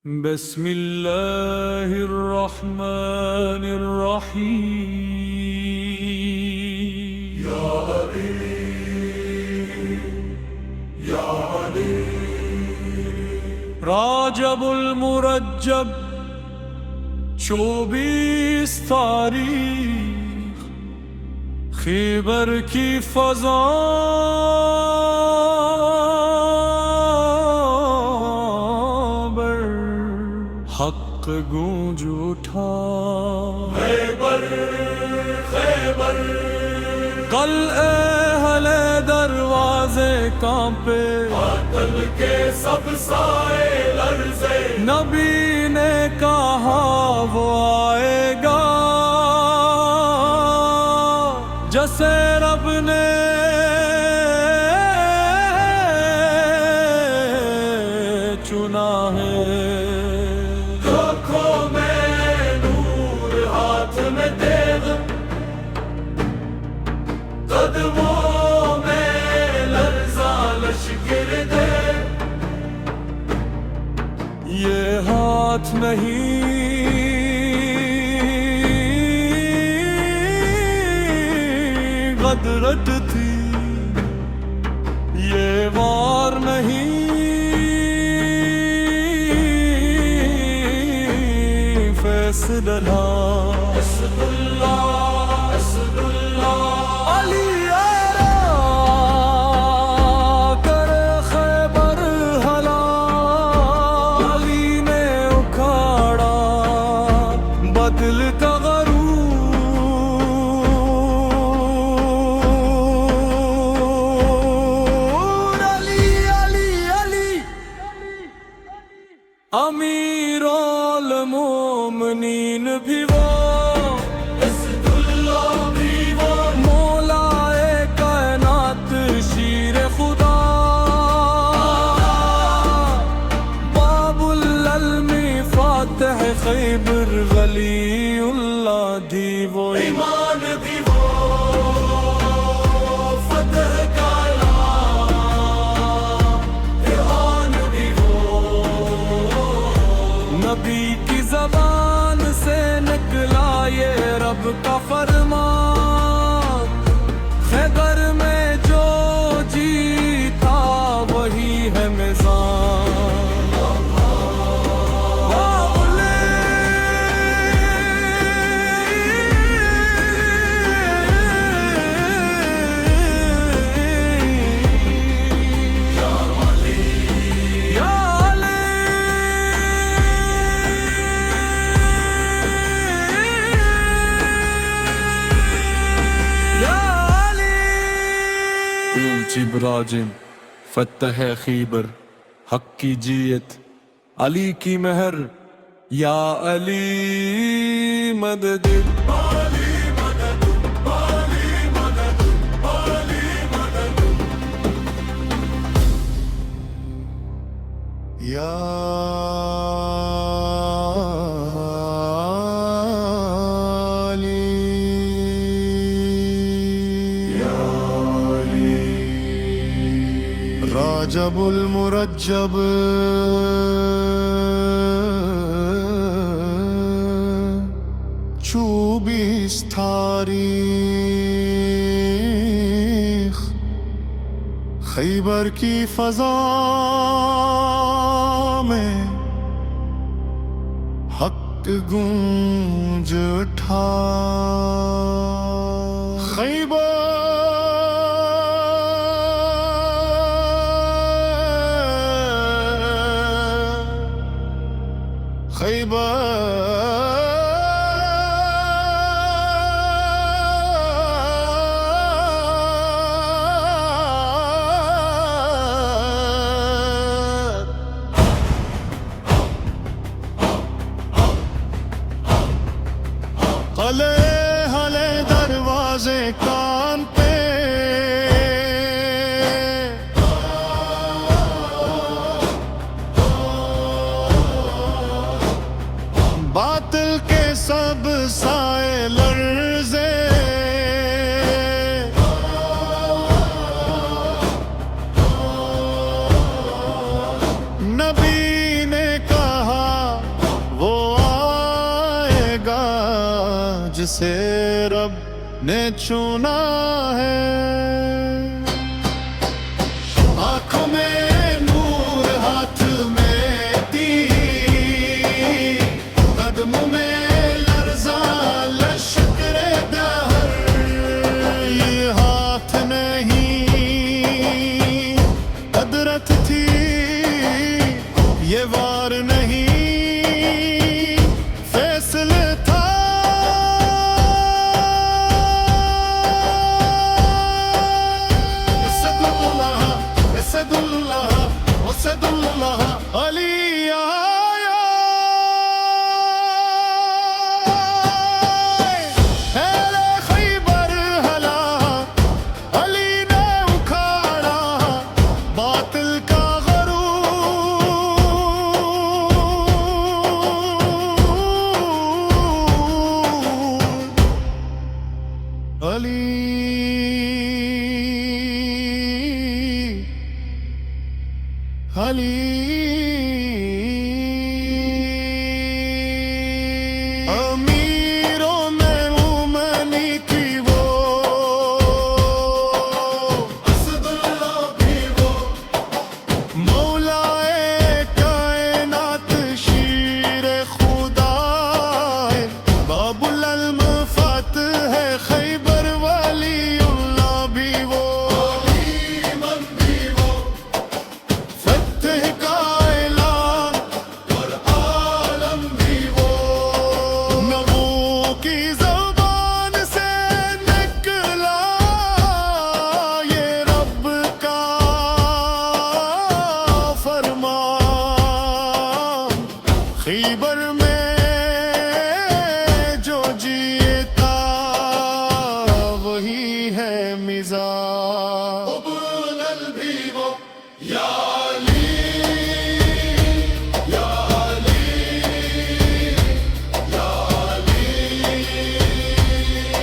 بسم اللہ الرحمن الرحیم یا علی راجب المرجب 24 تاریخ خیبر کی فضا حق گونج اٹھا خیبر قلعہ اہل دروازے کانپے باطل کے سب سائے لرزے نبی نے کہا وہ آئے گا جسے رب نے چنا ہے قدموں میں لرزا لشکر دے یہ ہاتھ نہیں غدرت تھی یہ وار نہیں فیصلہ اسد اللہ علی امیر المومنین بھی وہ اسد اللہ بھی وہ مولا کائنات شیر خدا باب العلم فاتح خیبر ولی اللہ دی وہ ایمان بھی وہ فتح کا نبی کی زبان سے نکلا یہ رب کا فرمان خیبر میں جو جیتا وہی ہے میزان براجم فتح خیبر حق کی جیت علی کی مہر یا علی مدد یا راجب المرجب 24 تاریخ خیبر کی فضا میں حق گونج اٹھا خیبر قلعہ اہل دروازے کان پہ باطل کے سب سائے لرزے نبی نے کہا سے رب نے چنا ہے آنکھوں میں نور ہاتھ میں تیر قدموں میں لرزاں لشکر دہر یہ ہاتھ نہیں قدرت تھی یہ وار نہیں فیصلے تھا اسد اللہ علی آیا اہل خیبر ہلا علی نے اکھاڑا باطل کا غرور علی امیروں میں مومنی کی وہ اسد اللہ بھی وہ مولائے کائنات شیر خدا ہے باب العلم فاتح ہے خیبر ولی اللہ بھی وہ خیبر میں جو جیتا وہی ہے مزاج بھی وہ یا علی